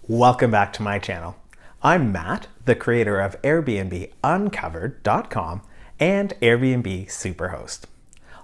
Welcome back to my channel. I'm Matt, the creator of Airbnb Uncovered.com and Airbnb Superhost.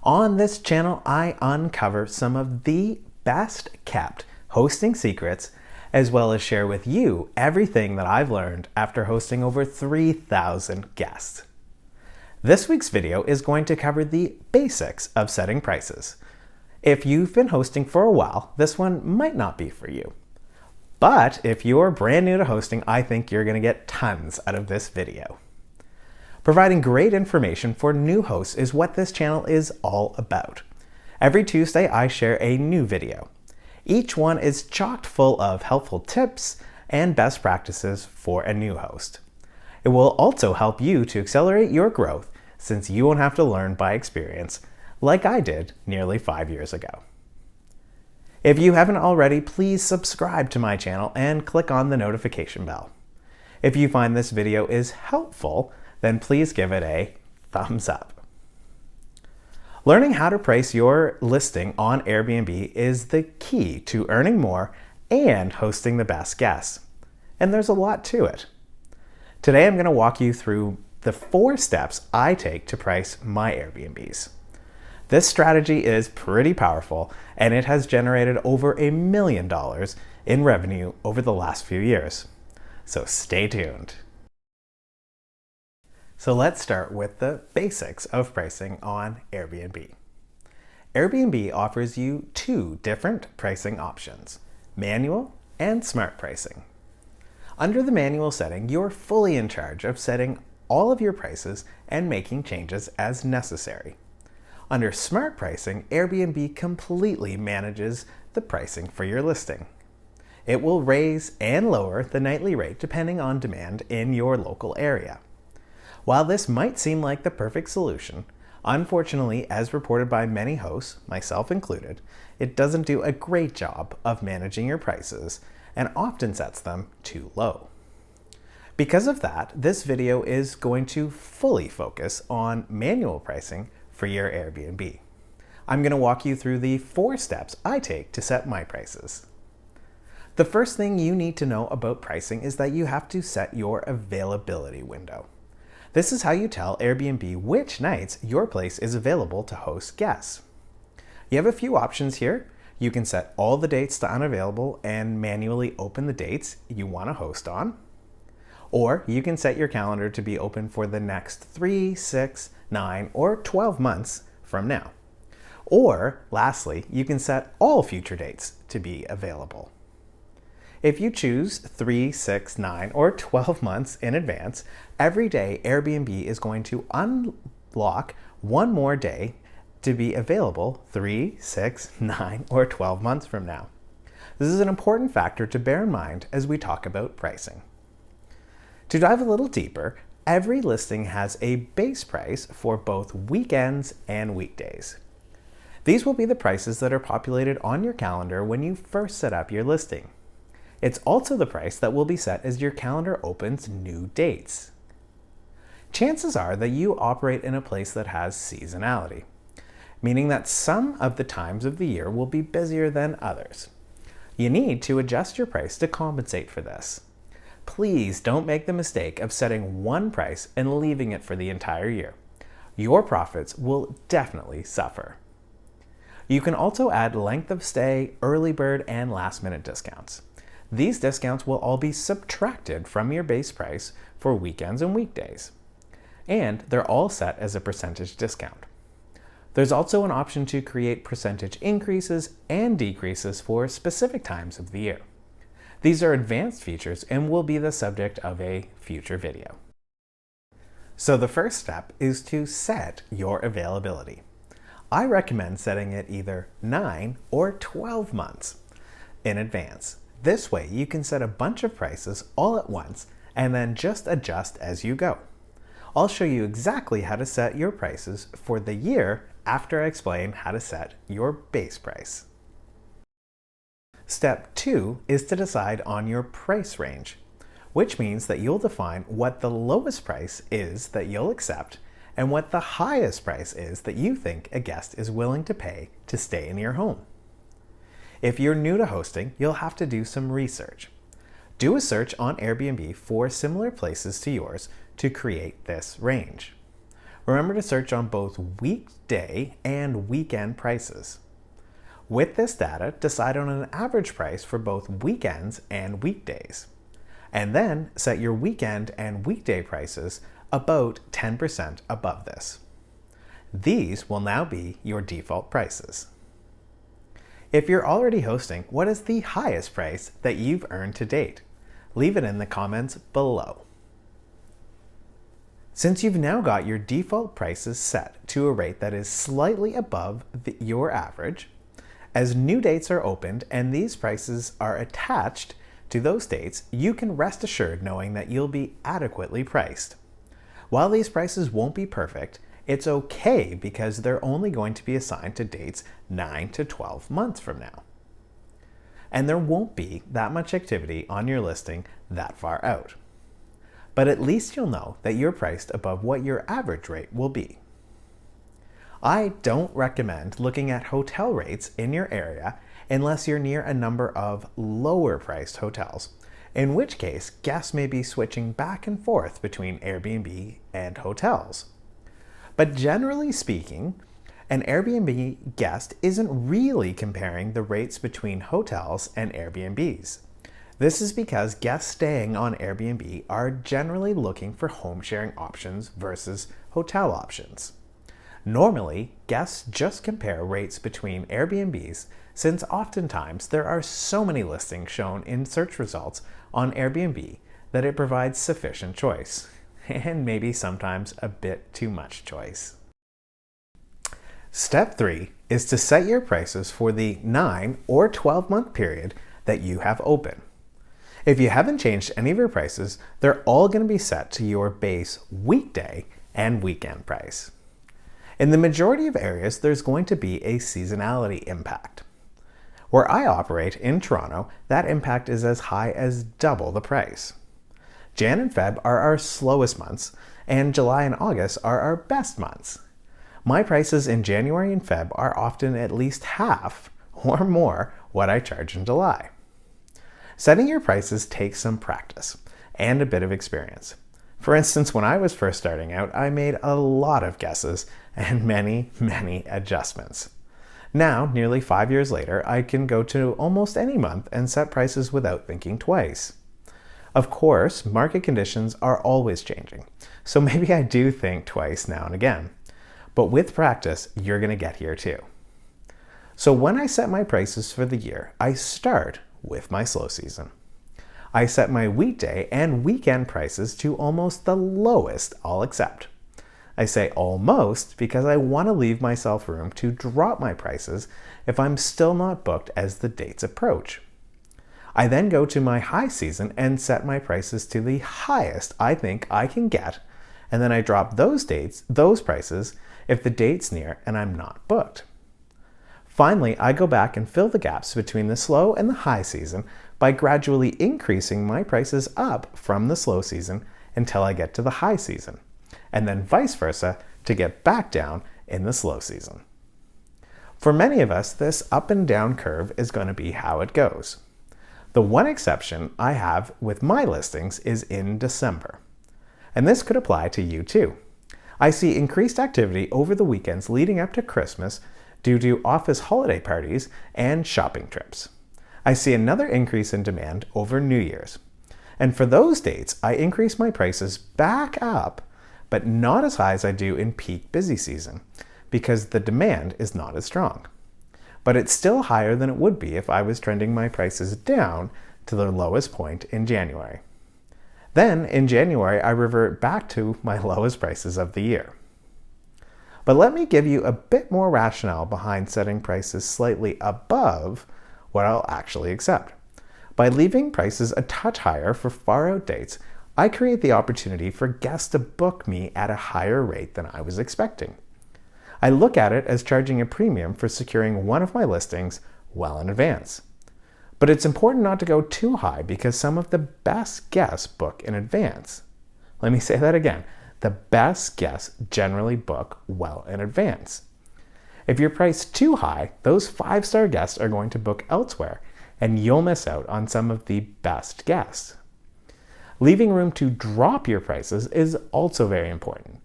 On this channel, I uncover some of the best kept hosting secrets, as well as share with you everything that I've learned after hosting over 3,000 guests. This week's video is going to cover the basics of setting prices. If you've been hosting for a while, this one might not be for you. But if you're brand new to hosting, I think you're going to get tons out of this video. Providing great information for new hosts is what this channel is all about. Every Tuesday, I share a new video. Each one is chock full of helpful tips and best practices for a new host. It will also help you to accelerate your growth since you won't have to learn by experience like I did nearly 5 years ago. If you haven't already, please subscribe to my channel and click on the notification bell. If you find this video is helpful, then please give it a thumbs up. Learning how to price your listing on Airbnb is the key to earning more and hosting the best guests. And there's a lot to it. Today I'm going to walk you through the 4 steps I take to price my Airbnbs. This strategy is pretty powerful, and it has generated over $1 million in revenue over the last few years. So stay tuned. So let's start with the basics of pricing on Airbnb. Airbnb offers you 2 different pricing options, manual and smart pricing. Under the manual setting, you're fully in charge of setting all of your prices and making changes as necessary. Under smart pricing, Airbnb completely manages the pricing for your listing. It will raise and lower the nightly rate depending on demand in your local area. While this might seem like the perfect solution, unfortunately, as reported by many hosts, myself included, it doesn't do a great job of managing your prices and often sets them too low. Because of that, this video is going to fully focus on manual pricing for your Airbnb. I'm going to walk you through the 4 steps I take to set my prices. The first thing you need to know about pricing is that you have to set your availability window. This is how you tell Airbnb which nights your place is available to host guests. You have a few options here. You can set all the dates to unavailable and manually open the dates you want to host on. Or you can set your calendar to be open for the next 3, 6, 9, or 12 months from now. Or lastly, you can set all future dates to be available. If you choose 3, 6, 9, or 12 months in advance, every day Airbnb is going to unlock one more day to be available 3, 6, 9, or 12 months from now. This is an important factor to bear in mind as we talk about pricing. To dive a little deeper, every listing has a base price for both weekends and weekdays. These will be the prices that are populated on your calendar when you first set up your listing. It's also the price that will be set as your calendar opens new dates. Chances are that you operate in a place that has seasonality, meaning that some of the times of the year will be busier than others. You need to adjust your price to compensate for this. Please don't make the mistake of setting one price and leaving it for the entire year. Your profits will definitely suffer. You can also add length of stay, early bird, and last minute discounts. These discounts will all be subtracted from your base price for weekends and weekdays. And they're all set as a percentage discount. There's also an option to create percentage increases and decreases for specific times of the year. These are advanced features and will be the subject of a future video. So the first step is to set your availability. I recommend setting it either 9 or 12 months in advance. This way you can set a bunch of prices all at once and then just adjust as you go. I'll show you exactly how to set your prices for the year after I explain how to set your base price. Step 2 is to decide on your price range, which means that you'll define what the lowest price is that you'll accept and what the highest price is that you think a guest is willing to pay to stay in your home. If you're new to hosting, you'll have to do some research. Do a search on Airbnb for similar places to yours to create this range. Remember to search on both weekday and weekend prices. With this data, decide on an average price for both weekends and weekdays. And then set your weekend and weekday prices about 10% above this. These will now be your default prices. If you're already hosting, what is the highest price that you've earned to date? Leave it in the comments below. Since you've now got your default prices set to a rate that is slightly above your average, as new dates are opened and these prices are attached to those dates, you can rest assured knowing that you'll be adequately priced. While these prices won't be perfect, it's okay because they're only going to be assigned to dates 9 to 12 months from now. And there won't be that much activity on your listing that far out. But at least you'll know that you're priced above what your average rate will be. I don't recommend looking at hotel rates in your area unless you're near a number of lower priced hotels, in which case guests may be switching back and forth between Airbnb and hotels. But generally speaking, an Airbnb guest isn't really comparing the rates between hotels and Airbnbs. This is because guests staying on Airbnb are generally looking for home sharing options versus hotel options. Normally, guests just compare rates between Airbnbs since oftentimes there are so many listings shown in search results on Airbnb that it provides sufficient choice, and maybe sometimes a bit too much choice. Step 3 is to set your prices for the 9 or 12-month period that you have open. If you haven't changed any of your prices, they're all going to be set to your base weekday and weekend price. In the majority of areas, there's going to be a seasonality impact. Where I operate in Toronto, that impact is as high as double the price. Jan and Feb are our slowest months, and July and August are our best months. My prices in January and Feb are often at least half or more what I charge in July. Setting your prices takes some practice and a bit of experience. For instance, when I was first starting out, I made a lot of guesses and many adjustments. Now, nearly 5 years later, I can go to almost any month and set prices without thinking twice. Of course, market conditions are always changing, so maybe I do think twice now and again. But with practice, you're going to get here too. So when I set my prices for the year, I start with my slow season. I set my weekday and weekend prices to almost the lowest I'll accept. I say almost because I want to leave myself room to drop my prices if I'm still not booked as the dates approach. I then go to my high season and set my prices to the highest I think I can get, and then I drop those prices if the date's near and I'm not booked. Finally, I go back and fill the gaps between the slow and the high season by gradually increasing my prices up from the slow season until I get to the high season, and then vice versa to get back down in the slow season. For many of us, this up and down curve is going to be how it goes. The one exception I have with my listings is in December, and this could apply to you too. I see increased activity over the weekends leading up to Christmas due to office holiday parties and shopping trips. I see another increase in demand over New Year's. And for those dates, I increase my prices back up, but not as high as I do in peak busy season, because the demand is not as strong. But it's still higher than it would be if I was trending my prices down to the lowest point in January. Then, in January, I revert back to my lowest prices of the year. But let me give you a bit more rationale behind setting prices slightly above what I'll actually accept. By leaving prices a touch higher for far out dates, I create the opportunity for guests to book me at a higher rate than I was expecting. I look at it as charging a premium for securing one of my listings well in advance. But it's important not to go too high because some of the best guests book in advance. Let me say that again. The best guests generally book well in advance. If you're priced too high, those 5-star guests are going to book elsewhere, and you'll miss out on some of the best guests. Leaving room to drop your prices is also very important.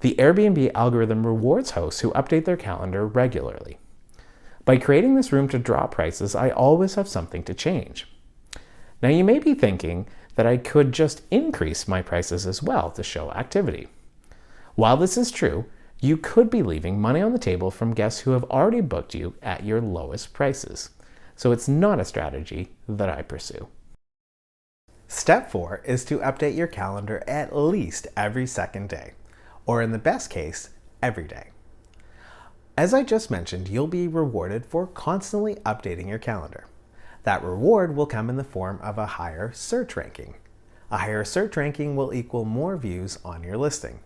The Airbnb algorithm rewards hosts who update their calendar regularly. By creating this room to drop prices, I always have something to change. Now you may be thinking that I could just increase my prices as well to show activity. While this is true, you could be leaving money on the table from guests who have already booked you at your lowest prices. So it's not a strategy that I pursue. Step 4 is to update your calendar at least every second day, or in the best case, every day. As I just mentioned, you'll be rewarded for constantly updating your calendar. That reward will come in the form of a higher search ranking. A higher search ranking will equal more views on your listing.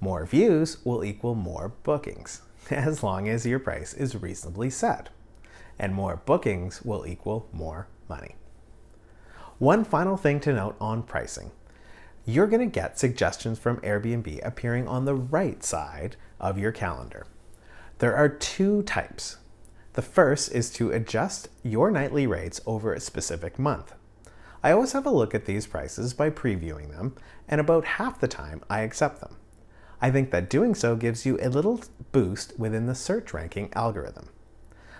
More views will equal more bookings, as long as your price is reasonably set. And more bookings will equal more money. One final thing to note on pricing. You're going to get suggestions from Airbnb appearing on the right side of your calendar. There are two types. The first is to adjust your nightly rates over a specific month. I always have a look at these prices by previewing them, and about half the time I accept them. I think that doing so gives you a little boost within the search ranking algorithm.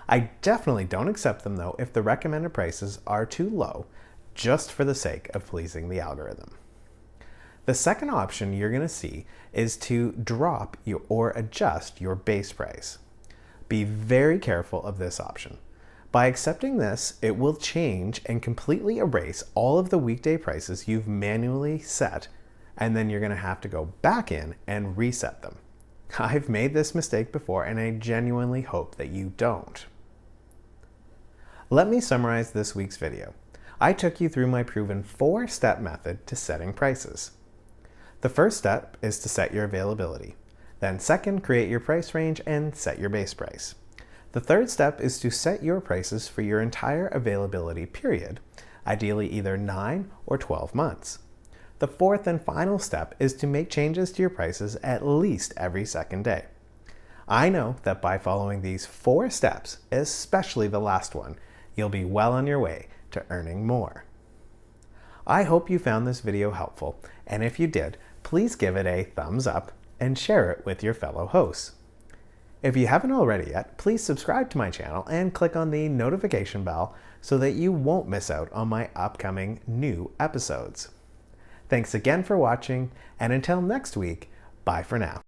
I definitely don't accept them though if the recommended prices are too low, just for the sake of pleasing the algorithm. The second option you're going to see is to drop or adjust your base price. Be very careful of this option. By accepting this, it will change and completely erase all of the weekday prices you've manually set, and then you're going to have to go back in and reset them. I've made this mistake before, and I genuinely hope that you don't. Let me summarize this week's video. I took you through my proven 4-step method to setting prices. The first step is to set your availability. Then second, create your price range and set your base price. The third step is to set your prices for your entire availability period, ideally either 9 or 12 months. The fourth and final step is to make changes to your prices at least every second day. I know that by following these 4 steps, especially the last one, you'll be well on your way to earning more. I hope you found this video helpful, and if you did, please give it a thumbs up and share it with your fellow hosts. If you haven't already yet, please subscribe to my channel and click on the notification bell so that you won't miss out on my upcoming new episodes. Thanks again for watching, and until next week, bye for now.